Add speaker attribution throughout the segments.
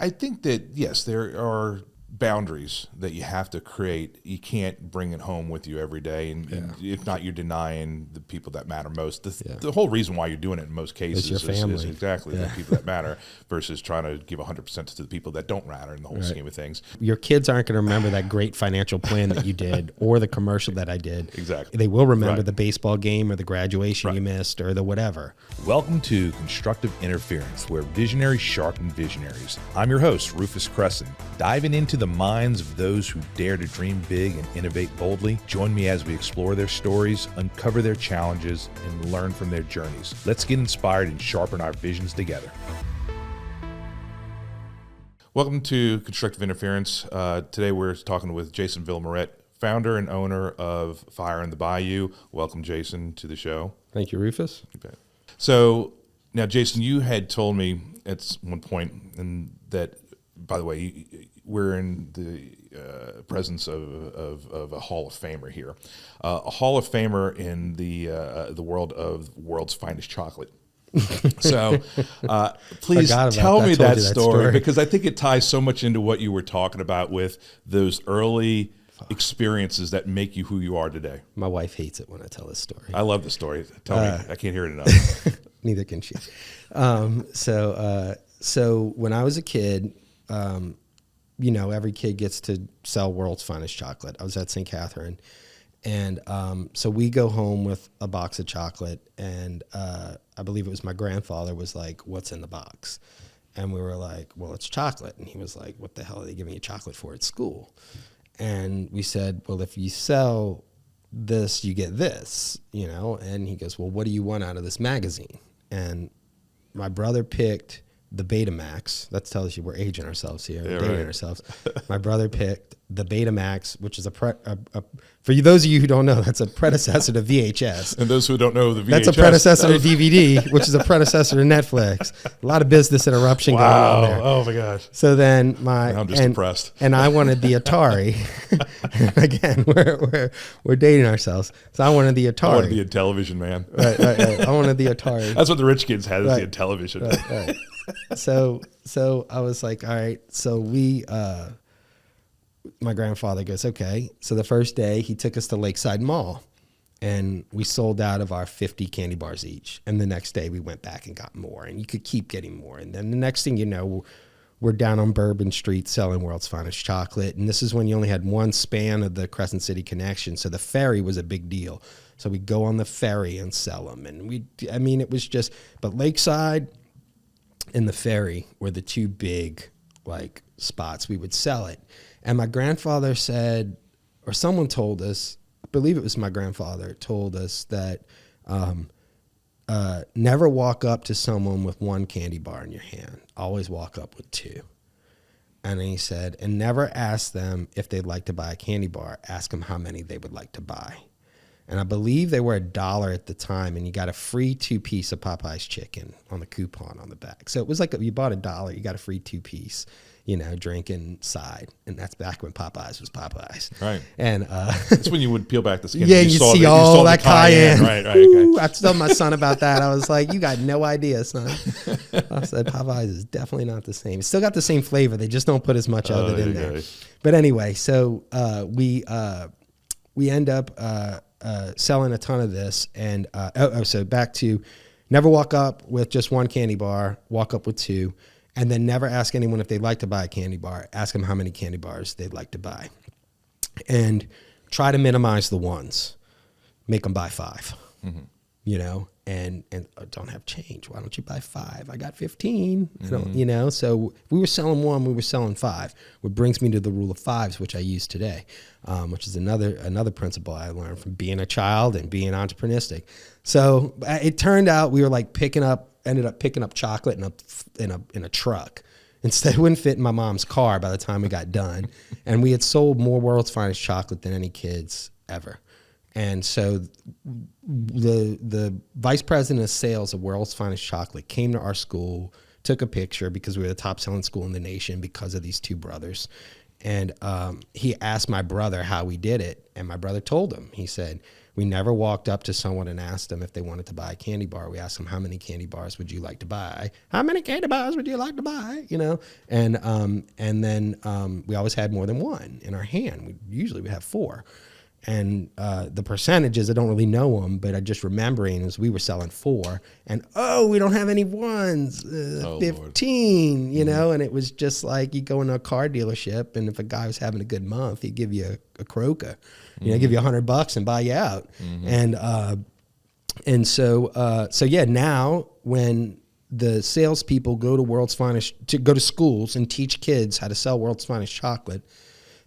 Speaker 1: I think that, yes, there are boundaries that you have to create. You can't bring it home with you every day. And if not, you're denying the people that matter most. The whole reason why you're doing it in most cases
Speaker 2: your family.
Speaker 1: is exactly the people that matter versus trying to give 100% to the people that don't matter in the whole scheme of things.
Speaker 2: Your kids aren't going to remember that great financial plan that you did or the commercial that I did.
Speaker 1: Exactly.
Speaker 2: They will remember the baseball game or the graduation you missed or the whatever.
Speaker 1: Welcome to Constructive Interference, where visionaries sharpen visionaries. I'm your host, Rufus Cressend, diving into the minds of those who dare to dream big and innovate boldly. Join me as we explore their stories, uncover their challenges, and learn from their journeys. Let's get inspired and sharpen our visions together. Welcome to Constructive Interference. Today we're talking with Jason Villemarette, founder and owner of Fire in the Bayou. Welcome, Jason, to the show.
Speaker 2: Thank you, Rufus.
Speaker 1: You bet. So now, Jason, you had told me at one point, and that, by the way, we're in the presence of a Hall of Famer here, a Hall of Famer in the world of world's finest chocolate. So please tell me that story, because I think it ties so much into what you were talking about with those early experiences that make you who you are today.
Speaker 2: My wife hates it when I tell this story.
Speaker 1: I love the story. Tell me. I can't hear it enough.
Speaker 2: Neither can she. So when I was a kid, you know, every kid gets to sell world's finest chocolate. I was at St. Catherine. And so we go home with a box of chocolate. And I believe it was my grandfather was like, "What's in the box?" And we were like, "Well, it's chocolate." And he was like, "What the hell are they giving you chocolate for at school?" And we said, "Well, if you sell this, you get this, you know." And he goes, "Well, what do you want out of this magazine?" And my brother picked the Betamax. That tells you we're aging ourselves here, dating ourselves. My brother picked the Betamax, which is for you, those of you who don't know, that's a predecessor to VHS.
Speaker 1: And those who don't know the VHS,
Speaker 2: that's a predecessor to DVD, which is a predecessor to Netflix. A lot of business interruption going on there.
Speaker 1: Oh my gosh.
Speaker 2: So then
Speaker 1: I'm just impressed.
Speaker 2: And I wanted the Atari. Again, we're dating ourselves. So I wanted the Atari. I
Speaker 1: wanted the Intellivision, man.
Speaker 2: Right. I wanted the Atari.
Speaker 1: That's what the rich kids had, is the Intellivision.
Speaker 2: Right. So I was like, all right. So my grandfather goes, okay. So the first day he took us to Lakeside Mall and we sold out of our 50 candy bars each. And the next day we went back and got more, and you could keep getting more. And then the next thing you know, we're down on Bourbon Street selling world's finest chocolate. And this is when you only had one span of the Crescent City connection. So the ferry was a big deal. So we'd go on the ferry and sell them. And it was just, but Lakeside and the ferry were the two big spots we would sell it. And my grandfather said, or someone told us, I believe it was my grandfather, told us that never walk up to someone with one candy bar in your hand. Always walk up with two. And he said, and never ask them if they'd like to buy a candy bar. Ask them how many they would like to buy. And I believe they were $1 at the time, and you got a free 2-piece of Popeye's chicken on the coupon on the back. So it was like you bought $1, you got a free 2-piece, drink inside. And that's back when Popeyes was Popeyes.
Speaker 1: Right.
Speaker 2: And
Speaker 1: that's when you would peel back the skin.
Speaker 2: Yeah, you see all that cayenne.
Speaker 1: Right, okay.
Speaker 2: I told my son about that. I was like, you got no idea, son. I said, Popeyes is definitely not the same. It's still got the same flavor. They just don't put as much of it in there. But anyway, so we end up selling a ton of this. And so back to never walk up with just one candy bar, walk up with two. And then never ask anyone if they'd like to buy a candy bar. Ask them how many candy bars they'd like to buy. And try to minimize the ones. Make them buy 5, and don't have change. Why don't you buy 5? I got 15, So if we were selling 1, we were selling 5, which brings me to the rule of 5s, which I use today, which is another principle I learned from being a child and being entrepreneuristic. So it turned out we were ended up picking up chocolate in a truck. Instead, it wouldn't fit in my mom's car by the time we got done. And we had sold more world's finest chocolate than any kids ever. And so the vice president of sales of World's Finest Chocolate came to our school, took a picture because we were the top selling school in the nation because of these two brothers. And he asked my brother how we did it. And my brother told him. He said, we never walked up to someone and asked them if they wanted to buy a candy bar. We asked them, how many candy bars would you like to buy? How many candy bars would you like to buy? You know, and then we always had more than one in our hand. We have 4. And the percentages, I don't really know them, but I just remembering is we were selling 4, and we don't have any ones, 15, Lord. You know, and it was just like you go into a car dealership, and if a guy was having a good month, he'd give you a Croca, you know, give you $100 and buy you out. And so yeah, now when the salespeople go to schools and teach kids how to sell World's Finest chocolate,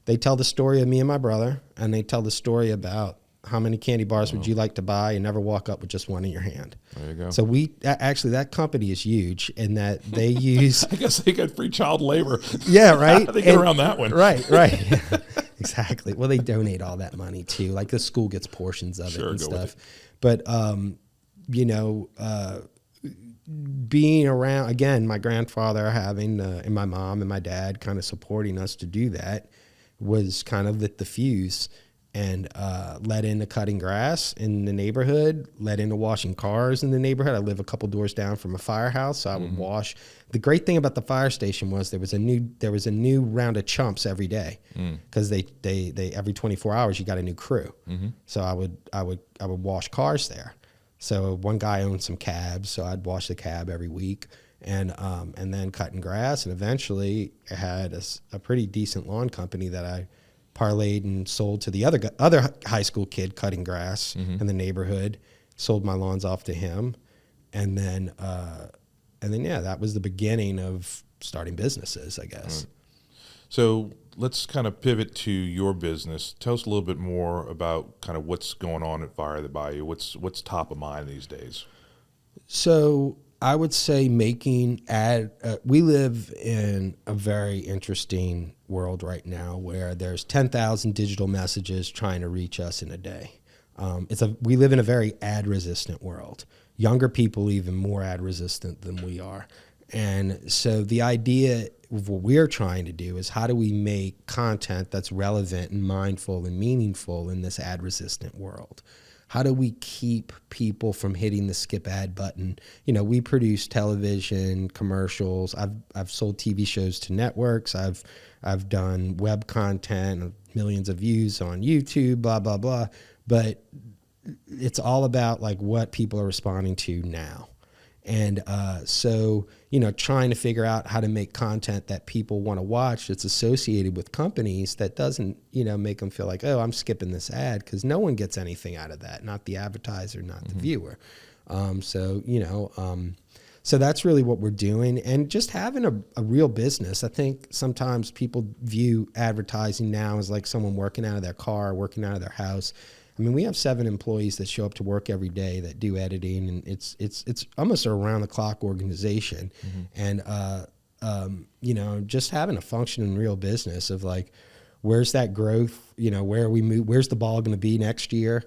Speaker 2: they tell the story of me and my brother, and they tell the story about how many candy bars would you like to buy, and never walk up with just one in your hand.
Speaker 1: There you go.
Speaker 2: So that company is huge in that they use...
Speaker 1: I guess they got free child labor.
Speaker 2: Yeah, right?
Speaker 1: They get around that one.
Speaker 2: Right. Yeah, exactly. Well, they donate all that money too. Like the school gets portions of it and stuff. But, you know, being around, again, my grandfather and my mom and my dad kind of supporting us to do that was kind of lit the fuse, and led into cutting grass in the neighborhood, led into washing cars in the neighborhood. I live a couple doors down from a firehouse, so I would wash. The great thing about the fire station was there was a new round of chumps every day, because they every 24 hours you got a new crew. So I would wash cars there. So one guy owned some cabs, so I'd wash the cab every week. And then cutting grass, and eventually I had a pretty decent lawn company that I parlayed and sold to the other high school kid cutting grass in the neighborhood. Sold my lawns off to him, and then yeah, that was the beginning of starting businesses, I guess.
Speaker 1: So let's kind of pivot to your business. Tell us a little bit more about kind of what's going on at Fire the Bayou. What's top of mind these days?
Speaker 2: So I would say we live in a very interesting world right now where there's 10,000 digital messages trying to reach us in a day. We live in a very ad resistant world. Younger people even more ad resistant than we are. And so the idea of what we're trying to do is how do we make content that's relevant and mindful and meaningful in this ad resistant world? How do we keep people from hitting the skip ad button? You know, we produce television commercials. I've sold TV shows to networks. I've done web content, millions of views on YouTube, blah, blah, blah. But it's all about like what people are responding to now. And so, you know, trying to figure out how to make content that people want to watch that's associated with companies that doesn't, you know, make them feel like, oh, I'm skipping this ad, because no one gets anything out of that, not the advertiser, not the viewer. So, you know, so that's really what we're doing, and just having a real business. I think sometimes people view advertising now as like someone working out of their car, working out of their house. I mean, we have 7 employees that show up to work every day that do editing, and it's almost an around the clock organization. And you know, just having a functioning real business of like, where's that growth? You know, where are we move? Where's the ball going to be next year?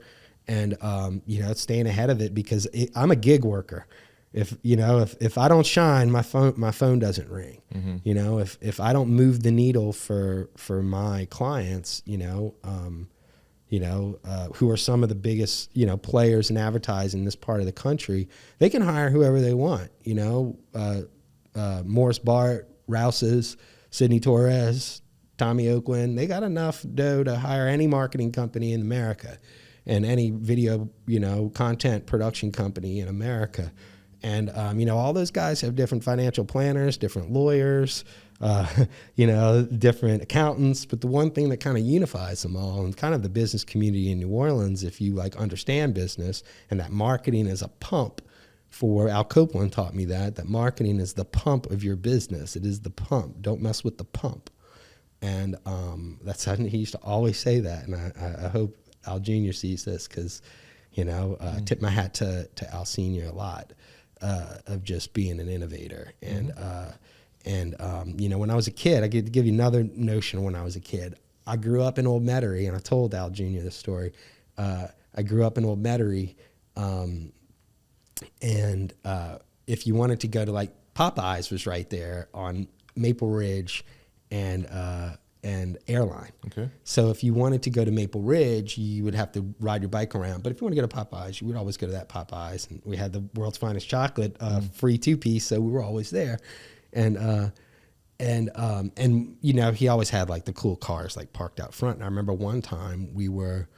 Speaker 2: And you know, staying ahead of it, because I'm a gig worker. If I don't shine, my phone doesn't ring. You know, if I don't move the needle for my clients, who are some of the biggest, you know, players in advertising in this part of the country, they can hire whoever they want. You know, Morris Bart, Rouse's, Sidney Torres, Tommy Oakland, they got enough dough to hire any marketing company in America and any video, you know, content production company in America. And, you know, all those guys have different financial planners, different lawyers, you know, different accountants. But the one thing that kind of unifies them all, and kind of the business community in New Orleans, if you like understand business, and that marketing is a pump for, Al Copeland taught me that marketing is the pump of your business. It is the pump. Don't mess with the pump. And that's how he used to always say that. And I hope Al Jr. sees this, because, you know, tip my hat to Al Sr. a lot. Of just being an innovator. And you know, when I was a kid, I could give you another notion of when I was a kid. I grew up in Old Metairie, and I told Al Jr. this story. I grew up in Old Metairie, and if you wanted to go to, like, Popeyes was right there on Maple Ridge and and airline.
Speaker 1: Okay.
Speaker 2: So if you wanted to go to Maple Ridge, you would have to ride your bike around. But if you want to go to Popeyes, you would always go to that Popeyes. And we had the world's finest chocolate, free 2-piece, so we were always there. And you know, he always had like the cool cars like parked out front. And I remember one time we were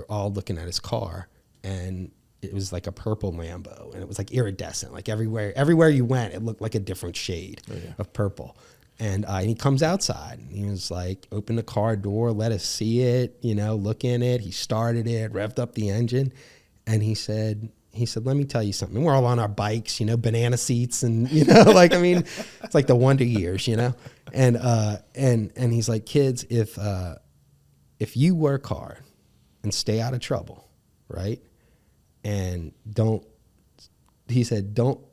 Speaker 2: all looking at his car, and it was like a purple Lambo, and it was like iridescent. Like everywhere you went, it looked like a different shade of purple. And he comes outside, and he was like, open the car door, let us see it, you know, look in it. He started it, revved up the engine, and he said, let me tell you something. We're all on our bikes, you know, banana seats, and, you know, like, I mean, it's like the wonder years, you know? And he's like, kids, if you work hard and stay out of trouble, right? And don't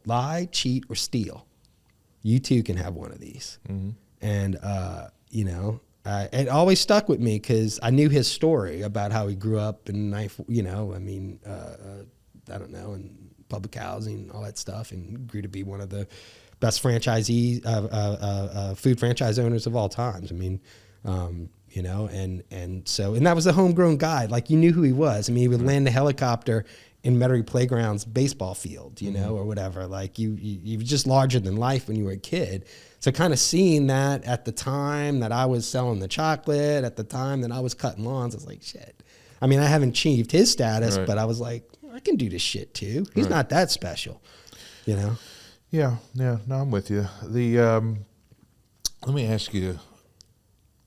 Speaker 2: lie, cheat, or steal. You too can have one of these. Mm-hmm. And, you know, it always stuck with me because I knew his story about how he grew up in you know, I mean, I don't know, in public housing, all that stuff, and grew to be one of the best food franchise owners of all times. I mean, you know, and that was a homegrown guy. Like, you knew who he was. I mean, he would land the helicopter in Metairie Playground's baseball field, you know, or whatever. Like, you were just larger than life when you were a kid. So kind of seeing that at the time that I was selling the chocolate, at the time that I was cutting lawns, I was like, shit. I mean, I haven't achieved his status, but I was like, I can do this shit too. He's not that special, you know?
Speaker 1: Yeah. No, I'm with you. Let me ask you,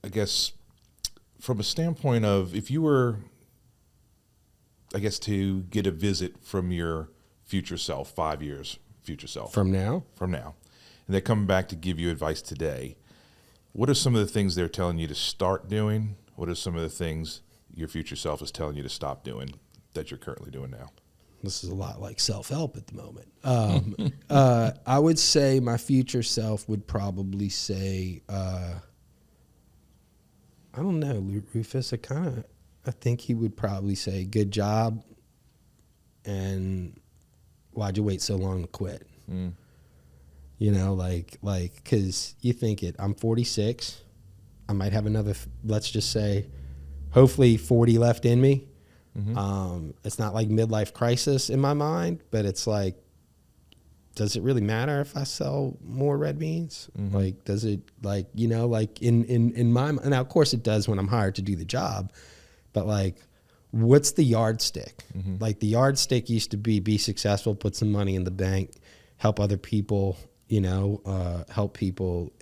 Speaker 1: I guess, from a standpoint of, if you were, I guess, to get a visit from your future self, 5 years future self.
Speaker 2: From now,
Speaker 1: and they're coming back to give you advice today, what are some of the things they're telling you to start doing? What are some of the things your future self is telling you to stop doing that you're currently doing now?
Speaker 2: This is a lot like self-help at the moment. I would say my future self would probably say, I don't know, Rufus, I think he would probably say, good job, and why'd you wait so long to quit? You know, like, because you think I'm 46, I might have another, let's just say, hopefully 40 left in me. Mm-hmm. It's not like midlife crisis in my mind, but it's like, does it really matter if I sell more red beans? Mm-hmm. Like, does it, like, you know, like in my, now of course it does when I'm hired to do the job, but like, what's the yardstick? Mm-hmm. Like, the yardstick used to be successful, put some money in the bank, help other people, you know, help people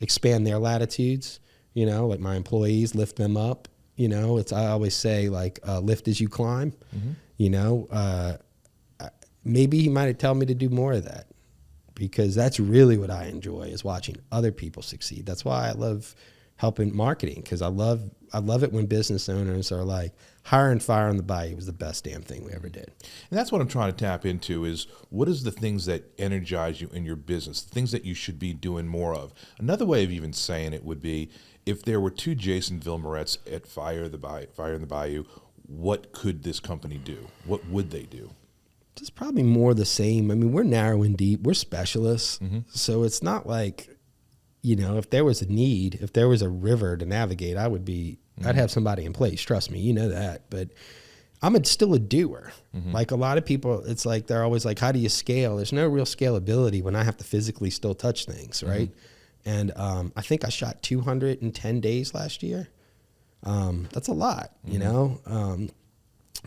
Speaker 2: expand their latitudes, you know, like my employees, lift them up. You know, I always say, like, lift as you climb. Mm-hmm. You know, maybe he might have told me to do more of that, because that's really what I enjoy, is watching other people succeed. That's why I love helping marketing, because I love it when business owners are like, hire and fire on the Bayou was the best damn thing we ever did.
Speaker 1: And that's what I'm trying to tap into, is what is the things that energize you in your business, the things that you should be doing more of. Another way of even saying it would be, if there were two Jason Villemarets at Fire in the Bayou, what could this company do? What would they do?
Speaker 2: Just probably more the same. I mean, we're narrow and deep. We're specialists. Mm-hmm. So it's not like, you know, if there was a need, if there was a river to navigate, I'd have somebody in place. Trust me, you know that. But I'm still a doer. Mm-hmm. Like, a lot of people, it's like, they're always like, how do you scale? There's no real scalability when I have to physically still touch things, right? Mm-hmm. And I think I shot 210 days last year. That's a lot, you know?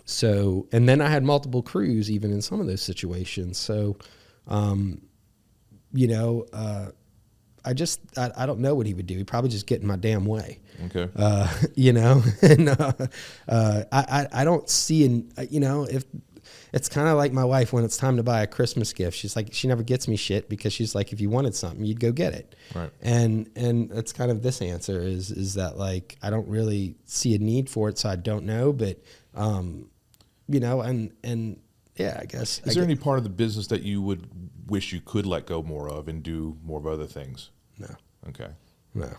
Speaker 2: So, and then I had multiple crews even in some of those situations. So, you know, I don't know what he would do. He'd probably just get in my damn way. Okay. You know, and I don't see, you know, if it's kind of like my wife when it's time to buy a Christmas gift. She's like, she never gets me shit, because she's like, if you wanted something, you'd go get it. Right. And it's kind of this answer is that, like, I don't really see a need for it, so I don't know. But, you know, and yeah, I guess.
Speaker 1: Is there any part of the business that you would wish you could let go more of and do more of other things?
Speaker 2: No.
Speaker 1: Okay.
Speaker 2: No.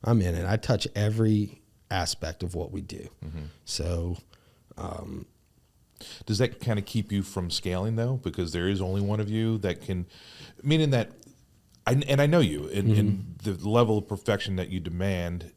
Speaker 2: I'm in it. I touch every aspect of what we do. Mm-hmm. So,
Speaker 1: does that kind of keep you from scaling, though? Because there is only one of you that can, meaning that and I know you, and the level of perfection that you demand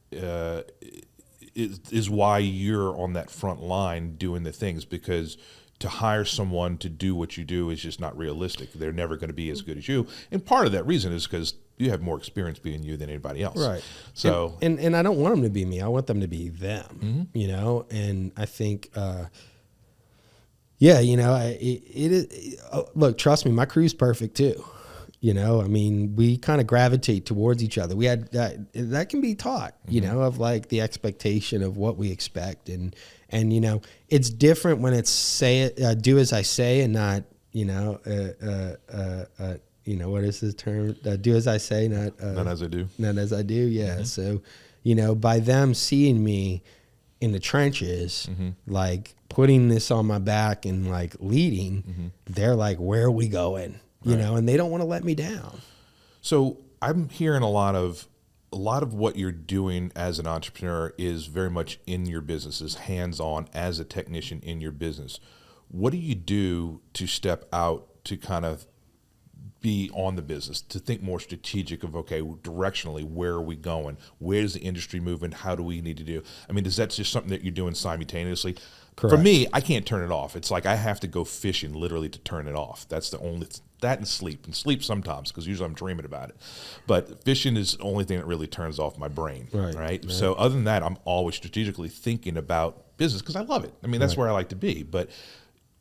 Speaker 1: is why you're on that front line doing the things, because to hire someone to do what you do is just not realistic. They're never going to be as good as you. And part of that reason is because you have more experience being you than anybody else.
Speaker 2: Right.
Speaker 1: So,
Speaker 2: and I don't want them to be me. I want them to be them, you know? And I think, yeah, you know, it is, look, trust me, my crew's perfect too. You know, I mean, we kind of gravitate towards each other. We had that can be taught, you know, of like the expectation of what we expect. And, you know, it's different when it's do as I say and not, you know, you know, what is the term? Do as I say, not
Speaker 1: as I do.
Speaker 2: Not as I do. Yeah. So, you know, by them seeing me in the trenches, like putting this on my back and like leading, they're like, where are we going? You know, and they don't want to let me down.
Speaker 1: So I'm hearing a lot of what you're doing as an entrepreneur is very much in your business, is hands-on as a technician in your business. What do you do to step out to kind of be on the business, to think more strategic of, okay, directionally, where are we going? Where's the industry moving? How do we need to do? I mean, is that just something that you're doing simultaneously? Correct. For me, I can't turn it off. It's like I have to go fishing literally to turn it off. That's the only, that and sleep sometimes, because usually I'm dreaming about it. But fishing is the only thing that really turns off my brain, right? So other than that, I'm always strategically thinking about business because I love it. I mean, that's where I like to be. But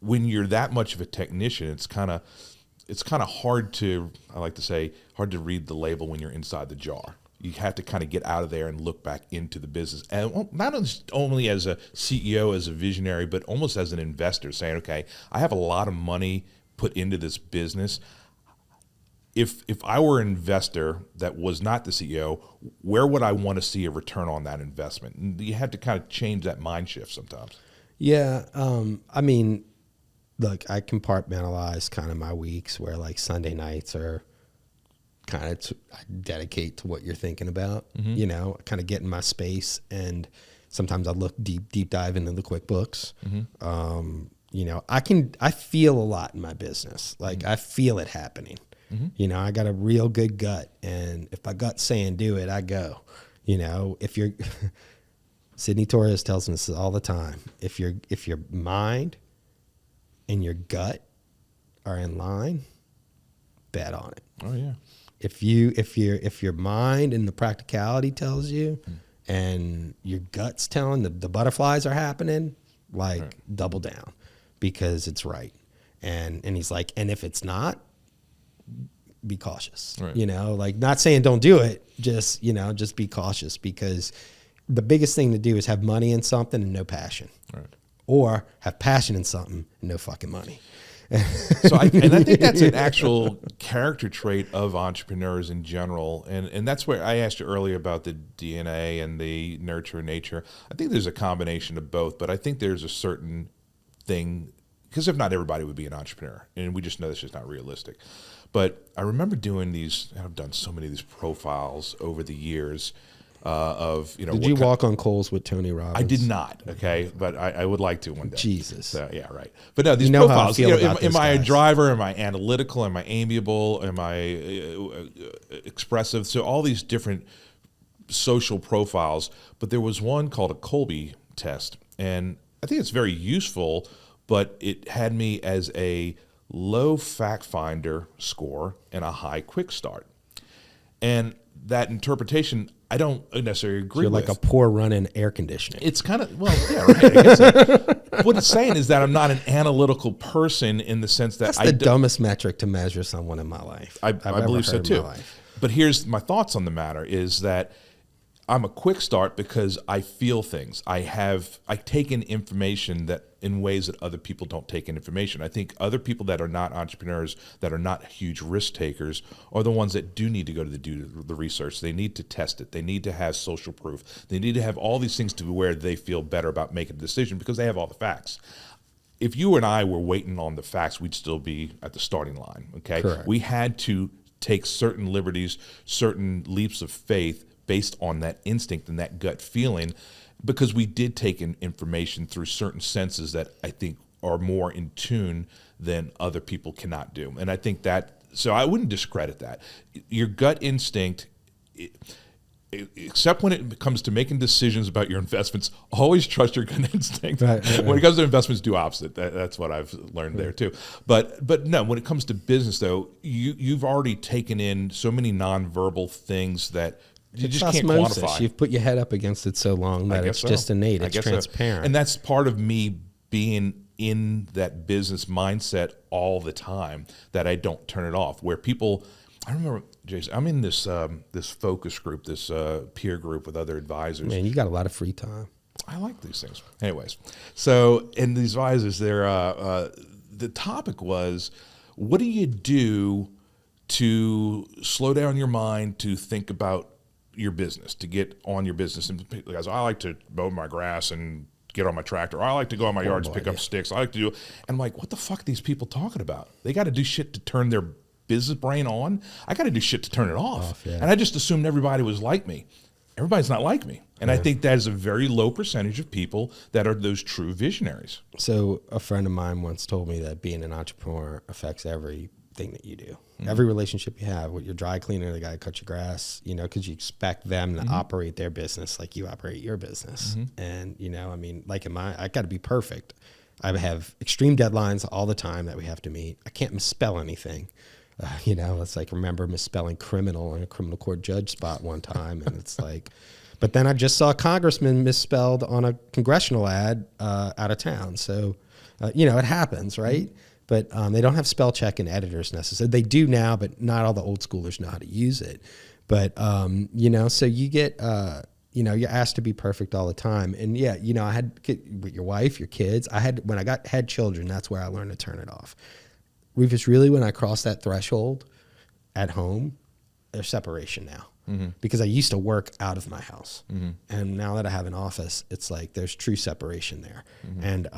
Speaker 1: when you're that much of a technician, it's kind of hard to, I like to say, hard to read the label when you're inside the jar. You have to kind of get out of there and look back into the business. And not only as a CEO, as a visionary, but almost as an investor, saying, okay, I have a lot of money put into this business. If I were an investor that was not the CEO, where would I want to see a return on that investment? And you have to kind of change that mind shift sometimes.
Speaker 2: Yeah. I mean, look, I compartmentalize kind of my weeks where like Sunday nights are kind of I dedicate to what you're thinking about, you know, kind of get in my space. And sometimes I look deep dive into the QuickBooks. You know, I feel a lot in my business. Like I feel it happening. You know, I got a real good gut. And if my gut's saying do it, I go. You know, if you're, Sidney Torres tells us this all the time. If your mind and your gut are in line, bet on it.
Speaker 1: Oh yeah.
Speaker 2: If your mind and the practicality tells you, and your gut's telling the butterflies are happening, like double down, because it's right. And he's like, and if it's not, be cautious. You know, like not saying don't do it, just you know, just be cautious, because the biggest thing to do is have money in something and no passion, or have passion in something and no fucking money.
Speaker 1: So I think that's an actual character trait of entrepreneurs in general. And that's where I asked you earlier about the DNA and the nurture nature. I think there's a combination of both, but I think there's a certain thing, because if not, everybody would be an entrepreneur. And we just know that's just not realistic. But I remember doing these, and I've done so many of these profiles over the years, of, you know,
Speaker 2: did you walk on coals with Tony Robbins?
Speaker 1: I did not. Okay. But I would like to one day.
Speaker 2: Jesus.
Speaker 1: So yeah. Right. But no, these
Speaker 2: you know
Speaker 1: profiles,
Speaker 2: how I feel about
Speaker 1: am I a
Speaker 2: guys.
Speaker 1: driver? Am I analytical? Am I amiable? Am I expressive? So all these different social profiles, but there was one called a Colby test. And I think it's very useful, but it had me as a low fact finder score and a high quick start. And that interpretation, I don't necessarily agree with.
Speaker 2: You're like a poor run in air conditioning.
Speaker 1: It's kind of, well, yeah, right. I guess so. What it's saying is that I'm not an analytical person in the sense that
Speaker 2: that's the dumbest metric to measure someone in my life.
Speaker 1: I believe so too. But here's my thoughts on the matter is that I'm a quick start because I feel things. I take in information that in ways that other people don't take in information. I think other people that are not entrepreneurs, that are not huge risk takers, are the ones that do need to go to do the research. They need to test it. They need to have social proof. They need to have all these things to where they feel better about making a decision because they have all the facts. If you and I were waiting on the facts, we'd still be at the starting line, okay?
Speaker 2: Correct.
Speaker 1: We had to take certain liberties, certain leaps of faith based on that instinct and that gut feeling, because we did take in information through certain senses that I think are more in tune than other people cannot do. And I think that so I wouldn't discredit that. Your gut instinct, except when it comes to making decisions about your investments, always trust your gut instinct. Right. When it comes to investments, do opposite. That's what I've learned there too. But no, when it comes to business though, you've already taken in so many nonverbal things that you just can't quantify.
Speaker 2: You've put your head up against it so long that it's just innate. It's transparent.
Speaker 1: And that's part of me being in that business mindset all the time, that I don't turn it off. Where people, I remember, Jason, I'm in this this focus group, this peer group with other advisors.
Speaker 2: Man, you got a lot of free time.
Speaker 1: I like these things. Anyways, so in these advisors, the topic was, what do you do to slow down your mind to think about your business, to get on your business? And guys, I like to mow my grass and get on my tractor. Or I like to go on my yard to pick up sticks. I like to do, and I'm like, what the fuck are these people talking about? They got to do shit to turn their business brain on. I got to do shit to turn it off. And I just assumed everybody was like me. Everybody's not like me. And I think that is a very low percentage of people that are those true visionaries.
Speaker 2: So a friend of mine once told me that being an entrepreneur affects everything that you do. Every relationship you have with your dry cleaner, the guy who cuts your grass, because you expect them to operate their business like you operate your business. And, I mean, like I got to be perfect. I have extreme deadlines all the time that we have to meet. I can't misspell anything. It's like, remember misspelling criminal in a criminal court judge spot one time. And it's like, but then I just saw a congressman misspelled on a congressional ad out of town. So, it happens, right? But they don't have spell check and editors necessarily. They do now, but not all the old schoolers know how to use it. But, so you get, you're asked to be perfect all the time. And I had with your wife, your kids, when I had children, that's where I learned to turn it off. Rufus, really, when I crossed that threshold at home, there's separation now. Because I used to work out of my house. And now that I have an office, it's like there's true separation there. And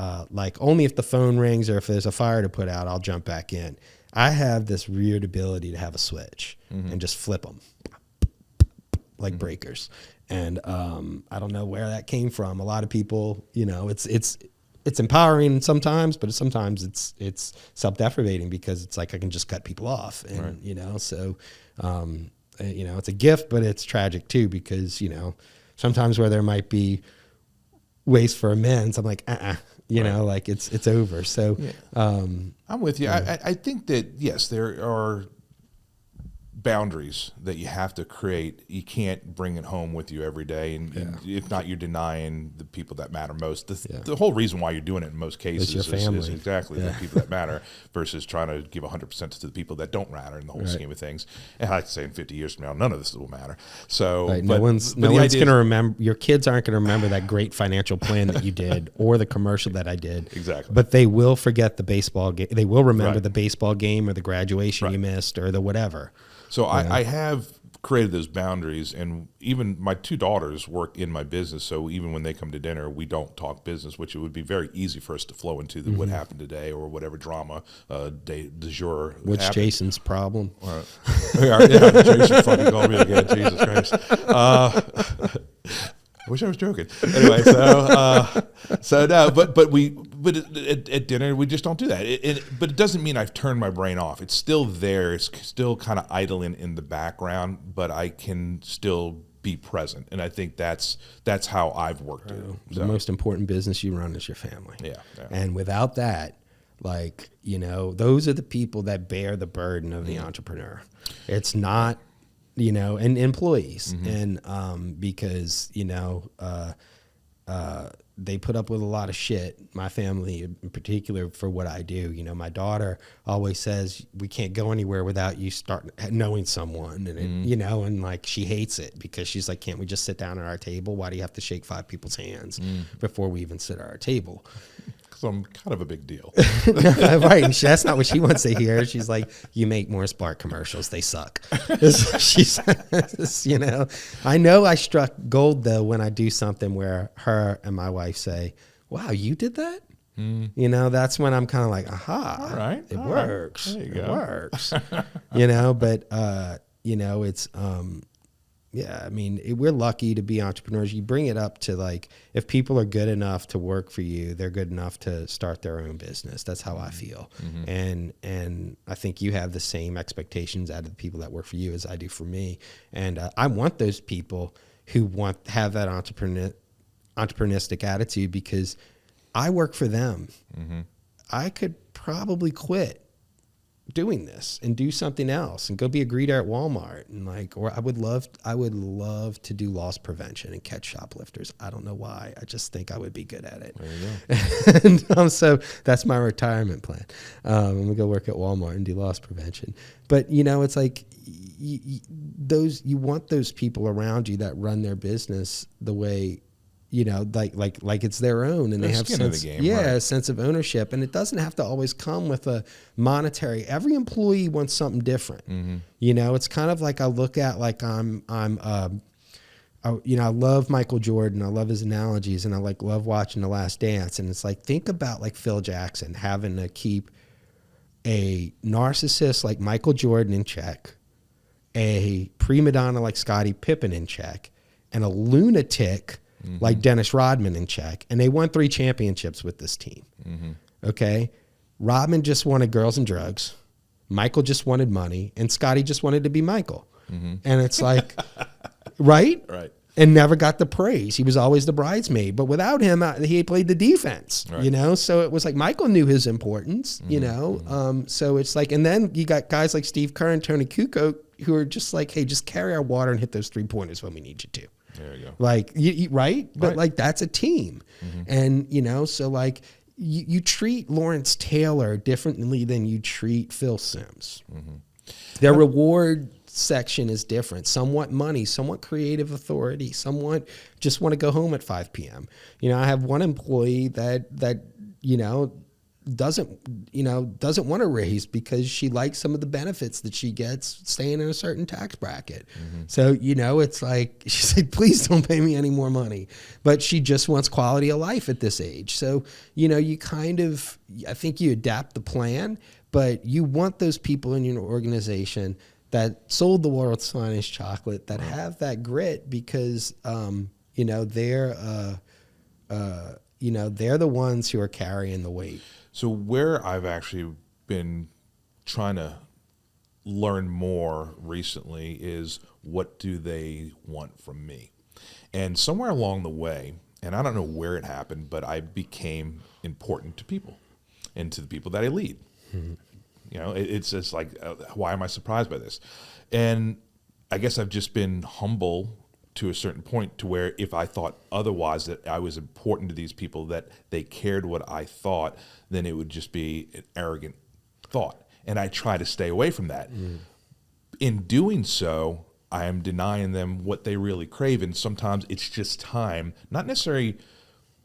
Speaker 2: only if the phone rings or if there's a fire to put out, I'll jump back in. I have this weird ability to have a switch and just flip them like breakers. And I don't know where that came from. A lot of people, it's empowering sometimes, but sometimes it's self-deprecating because it's like I can just cut people off. And, it's a gift, but it's tragic too, because, sometimes where there might be ways for amends, I'm like, like it's over. So,
Speaker 1: I'm with you. I think that, yes, there are boundaries that you have to create. You can't bring it home with you every day. And if not, you're denying the people that matter most. The whole reason why you're doing it in most cases is exactly the people that matter versus trying to give 100% to the people that don't matter in the whole scheme of things. And I like to say in 50 years from now, none of this will matter. So
Speaker 2: no one's going to remember, your kids aren't going to remember that great financial plan that you did or the commercial that I did.
Speaker 1: Exactly.
Speaker 2: But they will forget the baseball game. They will remember the baseball game or the graduation you missed or the whatever.
Speaker 1: So I have created those boundaries, and even my two daughters work in my business, so even when they come to dinner, we don't talk business, which it would be very easy for us to flow into what happened today or whatever drama du jour
Speaker 2: What's
Speaker 1: happened.
Speaker 2: Jason's problem?
Speaker 1: Jason fucking called me again, Jesus Christ. I wish I was joking. Anyway, so no, but at dinner we just don't do that. But it doesn't mean I've turned my brain off. It's still there. It's still kind of idling in the background, but I can still be present. And I think that's how I've worked it.
Speaker 2: The most important business you run is your family.
Speaker 1: Yeah.
Speaker 2: And without that, those are the people that bear the burden of the entrepreneur. It's not. And employees. And because, they put up with a lot of shit, my family in particular, for what I do. My daughter always says, we can't go anywhere without you start knowing someone. And, and like she hates it because she's like, can't we just sit down at our table? Why do you have to shake 5 people's hands before we even sit at our table?
Speaker 1: Because I'm kind of a big deal.
Speaker 2: Right. And that's not what she wants to hear. She's like, you make more Spark commercials. They suck. She says, I know I struck gold, though, when I do something where her and my wife say, wow, you did that? That's when I'm kind of like, aha,
Speaker 1: all right,
Speaker 2: it works.
Speaker 1: Right. There you go.
Speaker 2: It works. But, it's, yeah, I mean, we're lucky to be entrepreneurs. You bring it up to like, if people are good enough to work for you, they're good enough to start their own business. That's how I feel. And I think you have the same expectations out of the people that work for you as I do for me. And I want those people who have that entrepreneuristic attitude, because I work for them. I could probably quit doing this and do something else and go be a greeter at Walmart, and like, or I would love to do loss prevention and catch shoplifters. I don't know why. I just think I would be good at it. There you go. And so that's my retirement plan. I'm gonna go work at Walmart and do loss prevention. But you know, it's like you want those people around you that run their business the way, you know, like it's their own, and they have a sense of ownership. And it doesn't have to always come with a monetary. Every employee wants something different. You know, it's kind of like I look at like I love Michael Jordan. I love his analogies, and I love watching The Last Dance. And it's like, think about like Phil Jackson having to keep a narcissist like Michael Jordan in check, a prima donna like Scottie Pippen in check, and a lunatic like Dennis Rodman in check. And they won 3 championships with this team. Okay. Rodman just wanted girls and drugs. Michael just wanted money, and Scottie just wanted to be Michael. And it's like, right? And never got the praise. He was always the bridesmaid, but without him, he played the defense, you know? So it was like, Michael knew his importance, you know? So it's like, and then you got guys like Steve Kerr and Tony Kukoc who are just like, hey, just carry our water and hit those 3-pointers when we need you to.
Speaker 1: There you go.
Speaker 2: Like, right? But like, that's a team. And, you know, so like you treat Lawrence Taylor differently than you treat Phil Simms. Their reward section is different. Some want money, some want creative authority, some just want to go home at 5 p.m. You know, I have one employee that, you know, doesn't want to raise because she likes some of the benefits that she gets staying in a certain tax bracket. So, you know, it's like, she's like, please don't pay me any more money. But she just wants quality of life at this age. So, you know, you kind of, I think you adapt the plan, but you want those people in your organization that sold the world's finest chocolate, that have that grit, because, you know, they're the ones who are carrying the weight.
Speaker 1: So where I've actually been trying to learn more recently is, what do they want from me? And somewhere along the way, and I don't know where it happened, but I became important to people and to the people that I lead. You know, it's just like, why am I surprised by this? And I guess I've just been humble to a certain point, to where if I thought otherwise, that I was important to these people, that they cared what I thought, then it would just be an arrogant thought. And I try to stay away from that. In doing so, I am denying them what they really crave. And sometimes it's just time, not necessarily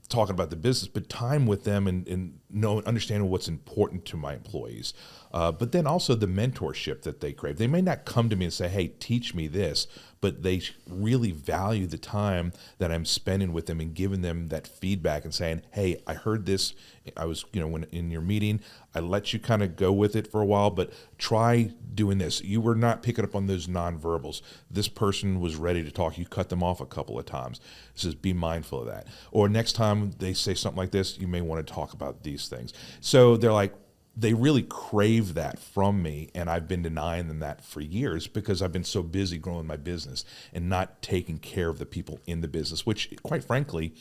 Speaker 1: talking about the business, but time with them, and understanding what's important to my employees. But then also the mentorship that they crave. They may not come to me and say, hey, teach me this, but they really value the time that I'm spending with them and giving them that feedback and saying, hey, I heard this. I was, you know, when in your meeting, I let you kind of go with it for a while, but try doing this. You were not picking up on those nonverbals. This person was ready to talk. You cut them off a couple of times. It says, be mindful of that. Or next time they say something like this, you may want to talk about these things. So they're like, they really crave that from me, and I've been denying them that for years because I've been so busy growing my business and not taking care of the people in the business, which, quite frankly,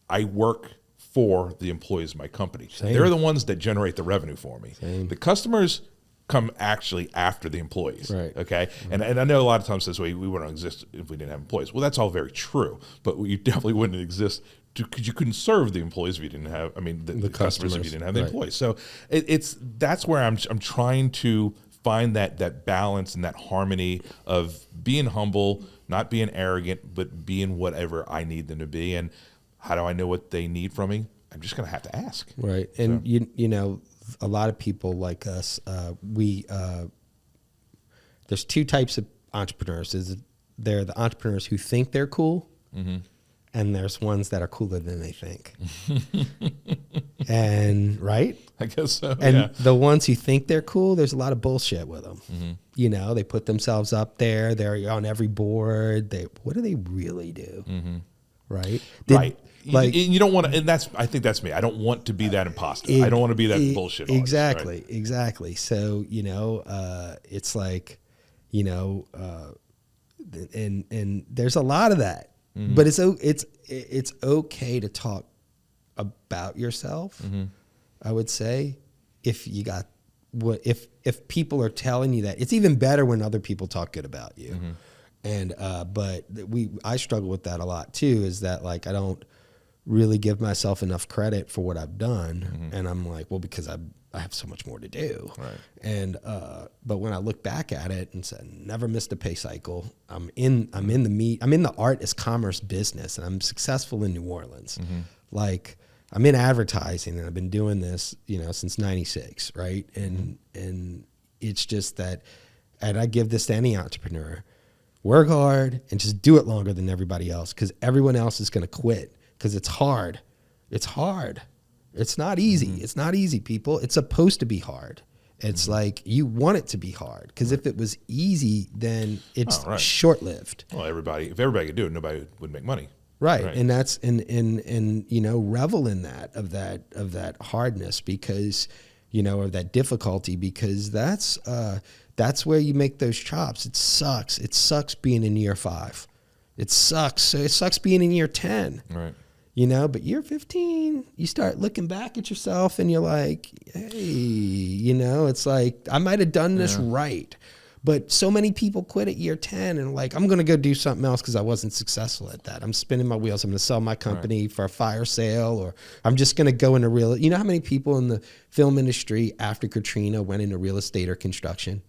Speaker 1: I work for the employees of my company. Same. They're the ones that generate the revenue for me. Same. The customers come actually after the employees. Right. Okay. And I know a lot of times this way, we wouldn't exist if we didn't have employees. Well, that's all very true, but you definitely wouldn't exist because you couldn't serve the employees if you didn't have, the customers if you didn't have the employees. So that's where I'm trying to find that balance and that harmony of being humble, not being arrogant, but being whatever I need them to be. And how do I know what they need from me? I'm just going to have to ask.
Speaker 2: Right. And you know, a lot of people like us, there's 2 types of entrepreneurs. They're the entrepreneurs who think they're cool, and there's ones that are cooler than they think. And right?
Speaker 1: I guess so.
Speaker 2: And the ones who think they're cool, there's a lot of bullshit with them. You know, they put themselves up there. They're on every board. What do they really do? Right?
Speaker 1: Right. Like, you don't want to, and I think that's me. I don't want to be that imposter. I don't want to be that bullshit artist,
Speaker 2: exactly,
Speaker 1: right?
Speaker 2: Exactly. So, you know, it's like, you know, and there's a lot of that, but it's okay to talk about yourself. I would say, if you got if people are telling you that, it's even better when other people talk good about you. And but I struggle with that a lot too. Is that like I don't really give myself enough credit for what I've done, and I'm like, well, because I have so much more to do.
Speaker 1: Right.
Speaker 2: And but when I look back at it and said, never missed a pay cycle. I'm in the art as commerce business, and I'm successful in New Orleans. Like I'm in advertising, and I've been doing this, you know, since '96, right? And it's just that, and I give this to any entrepreneur: work hard and just do it longer than everybody else, because everyone else is going to quit. Because it's hard. It's hard. It's not easy. It's not easy, people. It's supposed to be hard. It's like you want it to be hard, because if it was easy, then it's short-lived.
Speaker 1: Well, if everybody could do it, nobody would make money.
Speaker 2: Right. And that's and you know, revel in that of that hardness, because, you know, of that difficulty, because that's where you make those chops. It sucks. It sucks being in year 5. It sucks. It sucks being in year 10.
Speaker 1: Right.
Speaker 2: You know, but year 15, you start looking back at yourself and you're like, hey, you know, it's like, I might have done this right. But so many people quit at year 10 and like, I'm going to go do something else because I wasn't successful at that. I'm spinning my wheels. I'm going to sell my company for a fire sale, or I'm just going to go into real. You know how many people in the film industry after Katrina went into real estate or construction?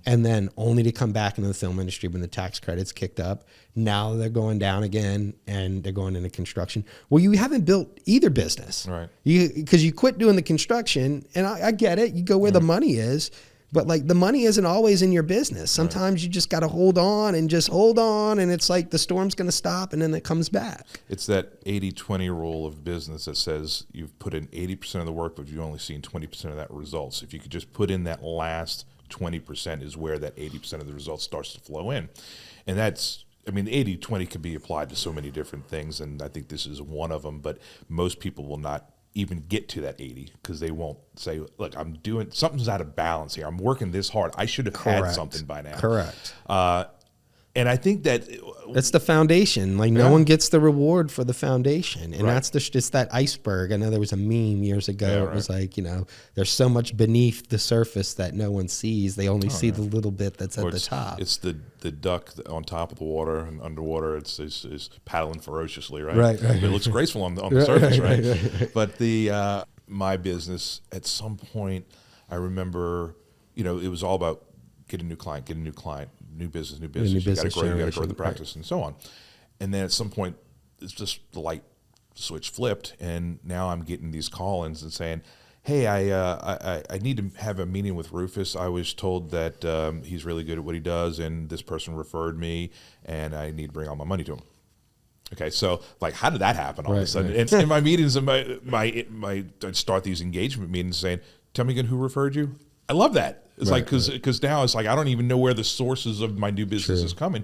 Speaker 2: And then only to come back into the film industry when the tax credits kicked up. Now they're going down again and they're going into construction. Well, you haven't built either business. Right. Because you quit doing the construction, and I get it. You go where the money is, but like the money isn't always in your business. Sometimes you just got to hold on, and it's like the storm's going to stop and then it comes back. It's
Speaker 1: that 80-20 rule of business that says you've put in 80% of the work, but you've only seen 20% of that results. If you could just put in that last 20% is where that 80% of the results starts to flow in. And that's, I mean, 80-20 can be applied to so many different things, and I think this is one of them, but most people will not even get to that 80 because they won't say, look, I'm doing, something's out of balance here. I'm working this hard. I should have had something by now.
Speaker 2: Correct.
Speaker 1: And I think that's
Speaker 2: the foundation. Like no one gets the reward for the foundation. And that's just that iceberg. I know there was a meme years ago. It was like, you know, there's so much beneath the surface that no one sees. They only see the little bit that's at the top.
Speaker 1: It's the duck on top of the water, and underwater it's paddling ferociously, right?
Speaker 2: Right.
Speaker 1: It looks graceful on the surface, right? But the my business, at some point, I remember, you know, it was all about get a new client, new business. You got to grow the practice, and so on. And then at some point, it's just the light switch flipped, and now I'm getting these call-ins and saying, hey, I need to have a meeting with Rufus. I was told that he's really good at what he does, and this person referred me, and I need to bring all my money to him. Okay, so like, how did that happen all of a sudden? And in my meetings, I start these engagement meetings saying, tell me again who referred you. I love that. It's like, because now it's like, I don't even know where the sources of my new business is coming.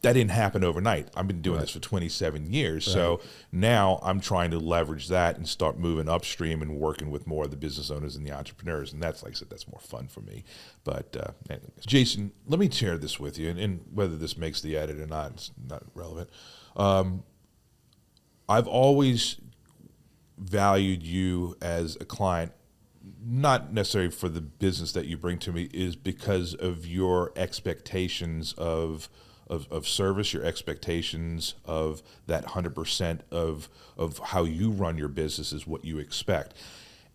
Speaker 1: That didn't happen overnight. I've been doing this for 27 years. So now I'm trying to leverage that and start moving upstream and working with more of the business owners and the entrepreneurs. And that's, like I said, that's more fun for me. But anyways. Jason, let me share this with you, and whether this makes the edit or not, it's not relevant. I've always valued you as a client, not necessarily for the business that you bring to me, is because of your expectations of service, your expectations of that 100% of how you run your business is what you expect.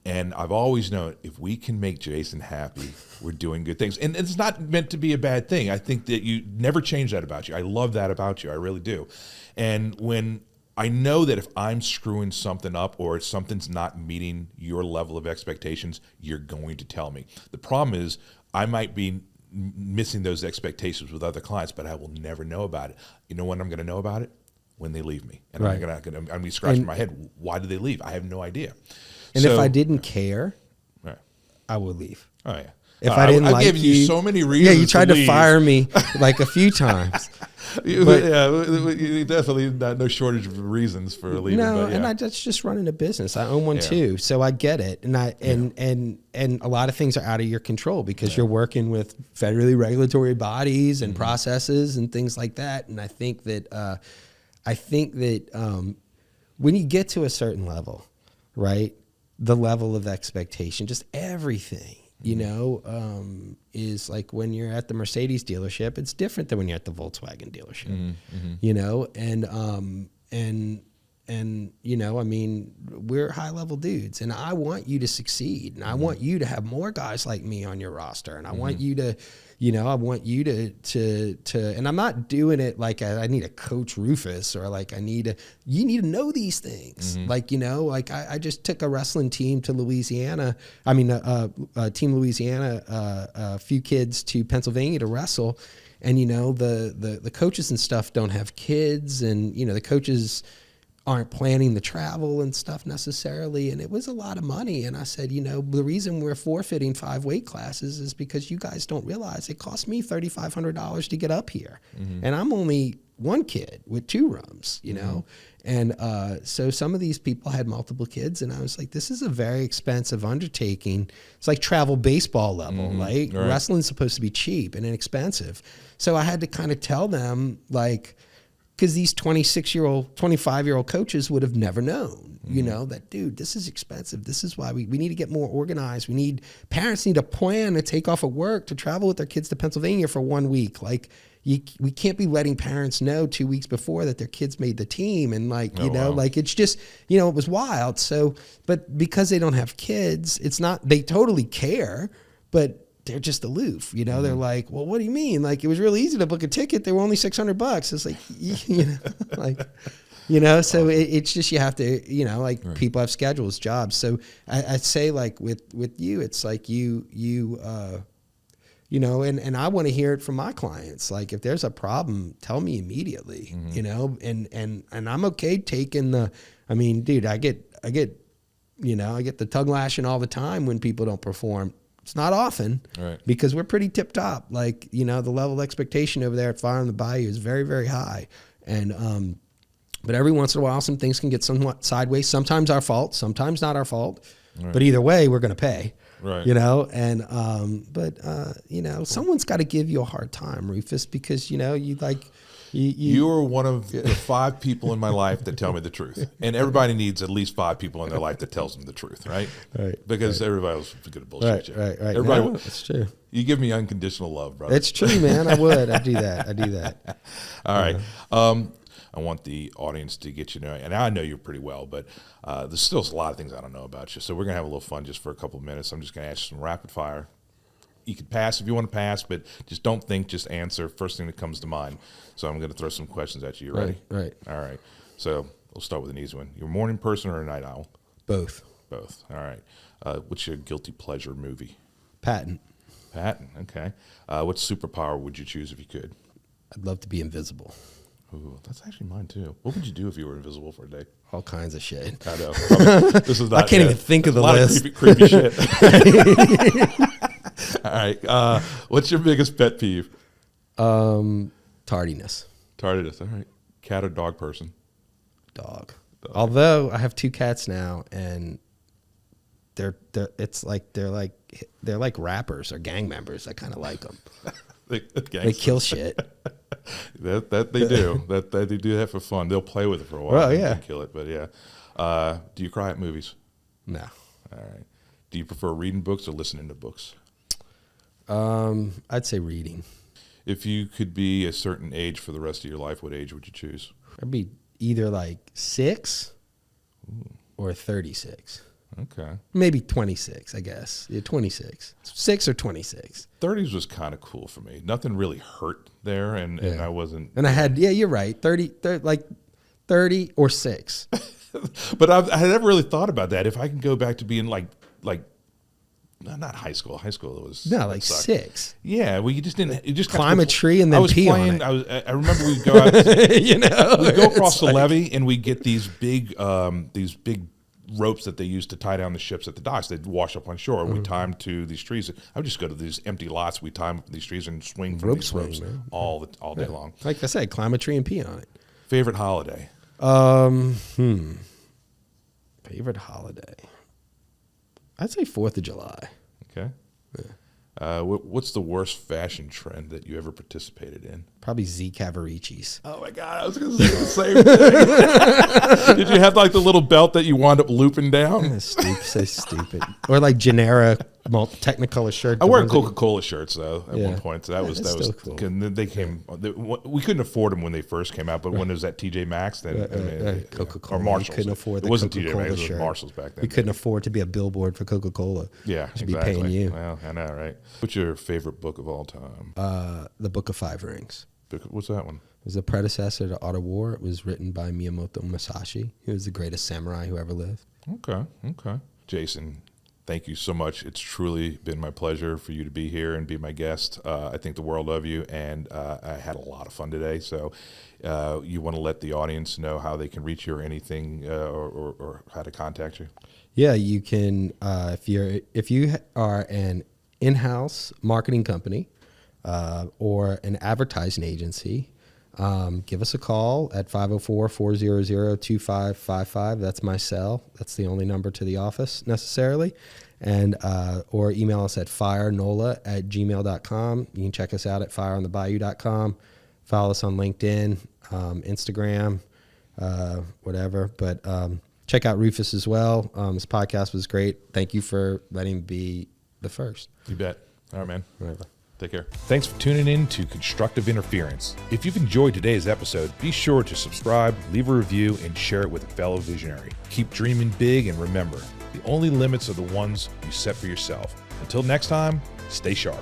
Speaker 1: And I've always known, if we can make Jason happy, we're doing good things. And it's not meant to be a bad thing. I think that you never change that about you. I love that about you. I really do. And when I know that if I'm screwing something up or if something's not meeting your level of expectations, you're going to tell me. The problem is I might be missing those expectations with other clients, but I will never know about it. You know when I'm going to know about it? when they leave me. And
Speaker 2: Right.
Speaker 1: I'm going to be scratching my head. Why did they leave? I have no idea.
Speaker 2: And if I didn't care,
Speaker 1: right.
Speaker 2: I would leave.
Speaker 1: Oh, yeah.
Speaker 2: If I didn't like
Speaker 1: given you so many reasons.
Speaker 2: Yeah, you tried to
Speaker 1: leave.
Speaker 2: fire me like a few times.
Speaker 1: But, yeah, definitely no shortage of reasons for leaving.
Speaker 2: No,
Speaker 1: but yeah.
Speaker 2: and that's just running a business. I own one too, so I get it. And and a lot of things are out of your control because you're working with federally regulatory bodies and processes and things like that. And I think that when you get to a certain level, right, the level of expectation, just everything. Is like when you're at the Mercedes dealership, it's different than when you're at the Volkswagen dealership, I mean, we're high level dudes and I want you to succeed and I want you to have more guys like me on your roster. And I want you to, I want you to, and I'm not doing it like I need a coach Rufus or like you need to know these things. I just took a wrestling team to Louisiana. Team Louisiana, a few kids to Pennsylvania to wrestle. And, the coaches and stuff don't have kids and, the coaches aren't planning the travel and stuff necessarily. And it was a lot of money. And I said, the reason we're forfeiting 5 weight classes is because you guys don't realize it cost me $3,500 to get up here. And I'm only one kid with 2 rooms, And so some of these people had multiple kids. And I was like, this is a very expensive undertaking. It's like travel baseball level, right? Wrestling's supposed to be cheap and inexpensive. So I had to kind of tell them like, because these 26-year-old, 25-year-old coaches would have never known, that, dude, this is expensive. This is why we need to get more organized. Parents need a plan to take off of work to travel with their kids to Pennsylvania for 1 week. Like, we can't be letting parents know 2 weeks before that their kids made the team. And it's just, it was wild. So, but because they don't have kids, it's not, they totally care, but they're just aloof, They're like, well, what do you mean? Like, it was really easy to book a ticket. They were only $600. It's like, so it's just, you have to, people have schedules, jobs. So I'd say like with you, it's like and I want to hear it from my clients. Like if there's a problem, tell me immediately, and I'm okay taking dude, I get the tongue lashing all the time when people don't perform. It's not often because we're pretty tip top. Like, the level of expectation over there at Fire on the Bayou is very, very high. And, but every once in a while, some things can get somewhat sideways. Sometimes our fault, sometimes not our fault. But either way, we're going to pay. Right. Someone's got to give you a hard time, Rufus, because,
Speaker 1: you are one of the 5 people in my life that tell me the truth. And everybody needs at least 5 people in their life that tells them the truth, right? Right. Because everybody else is going to bullshit you.
Speaker 2: Right.
Speaker 1: Everybody,
Speaker 2: that's true.
Speaker 1: You give me unconditional love, brother.
Speaker 2: It's true, man. I would. I do that.
Speaker 1: All right. I want the audience to get you know, and I know you pretty well, but there's still a lot of things I don't know about you. So we're going to have a little fun just for a couple of minutes. I'm just going to ask you some rapid fire. You can pass if you want to pass, but just don't think, just answer first thing that comes to mind. So I'm going to throw some questions at you. You ready?
Speaker 2: Right.
Speaker 1: All right. So we'll start with an easy one. You're a morning person or a night owl?
Speaker 2: Both.
Speaker 1: All right. What's your guilty pleasure movie?
Speaker 2: Patton.
Speaker 1: Okay. What superpower would you choose if you could?
Speaker 2: I'd love to be invisible.
Speaker 1: Ooh, that's actually mine too. What would you do if you were invisible for a day?
Speaker 2: All kinds of shit.
Speaker 1: I know. This is not.
Speaker 2: I can't even think of the list.
Speaker 1: Of creepy shit. All right. What's your biggest pet peeve?
Speaker 2: Tardiness.
Speaker 1: All right. Cat or dog person?
Speaker 2: Dog. Although I have 2 cats now, and they're like rappers or gang members. I kind of like them. They kill shit.
Speaker 1: that they do. that they do that for fun. They'll play with it for a while.
Speaker 2: Well, yeah.
Speaker 1: And kill it, but yeah. Do you cry at movies?
Speaker 2: No.
Speaker 1: All right. Do you prefer reading books or listening to books?
Speaker 2: I'd say reading.
Speaker 1: If you could be a certain age for the rest of your life, what age would you choose?
Speaker 2: I'd be either like 6 or 36.
Speaker 1: Okay.
Speaker 2: Maybe 26, I guess. Yeah, 26. 6 or 26.
Speaker 1: 30s was kind of cool for me. Nothing really hurt there, and I wasn't.
Speaker 2: And I had, you're right, 30 or 6.
Speaker 1: But I had never really thought about that. If I can go back to being like not high school. High school was
Speaker 2: like
Speaker 1: sucked.
Speaker 2: 6.
Speaker 1: Yeah, well, you just didn't. You just
Speaker 2: climb a tree and then pee on it.
Speaker 1: I remember we'd go out. We'd go across the levee and we'd get these big ropes that they used to tie down the ships at the docks. They'd wash up on shore. We tie them to these trees. I would just go to these empty lots. We tie them to these trees and swing from these ropes all day long.
Speaker 2: Like I said, climb a tree and pee on it.
Speaker 1: Favorite holiday?
Speaker 2: Favorite holiday? I'd say 4th of July.
Speaker 1: Okay. Yeah. What's the worst fashion trend that you ever participated in?
Speaker 2: Probably Z Cavaricci's.
Speaker 1: Oh my God, I was going to say the same thing. Did you have like the little belt that you wound up looping down?
Speaker 2: So stupid. Or like generic Technicolor shirt.
Speaker 1: I wear Coca-Cola shirts though at one point. So that was
Speaker 2: cool.
Speaker 1: They came. We couldn't afford them when they first came out, but when it was at TJ Maxx, then
Speaker 2: Coca-Cola,
Speaker 1: or Marshalls.
Speaker 2: we couldn't afford the
Speaker 1: it wasn't
Speaker 2: Coca-Cola
Speaker 1: TJ Maxx. It
Speaker 2: shirt.
Speaker 1: was Marshalls back then.
Speaker 2: We couldn't afford to be a billboard for Coca-Cola.
Speaker 1: Yeah,
Speaker 2: should be paying you.
Speaker 1: Well, I know, right? What's your favorite book of all time?
Speaker 2: The Book of Five Rings.
Speaker 1: What's that one?
Speaker 2: It was the predecessor to Art of War. It was written by Miyamoto Musashi. He was the greatest samurai who ever lived.
Speaker 1: Okay. Jason, thank you so much. It's truly been my pleasure for you to be here and be my guest. I think the world of you, and I had a lot of fun today. So you want to let the audience know how they can reach you or anything or how to contact you?
Speaker 2: Yeah, you can. If you are an in-house marketing company or an advertising agency, give us a call at 504-400-2555. That's my cell. That's the only number to the office necessarily. And or email us at firenola@gmail.com. You can check us out at fireonthebayou.com. Follow us on LinkedIn, Instagram, whatever. But check out Rufus as well. This podcast was great. Thank you for letting me be the first.
Speaker 1: You bet. All right, man.
Speaker 2: Whatever.
Speaker 1: Take care. Thanks for tuning in to Constructive Interference. If you've enjoyed today's episode, be sure to subscribe, leave a review, and share it with a fellow visionary. Keep dreaming big, and remember, the only limits are the ones you set for yourself. Until next time, stay sharp.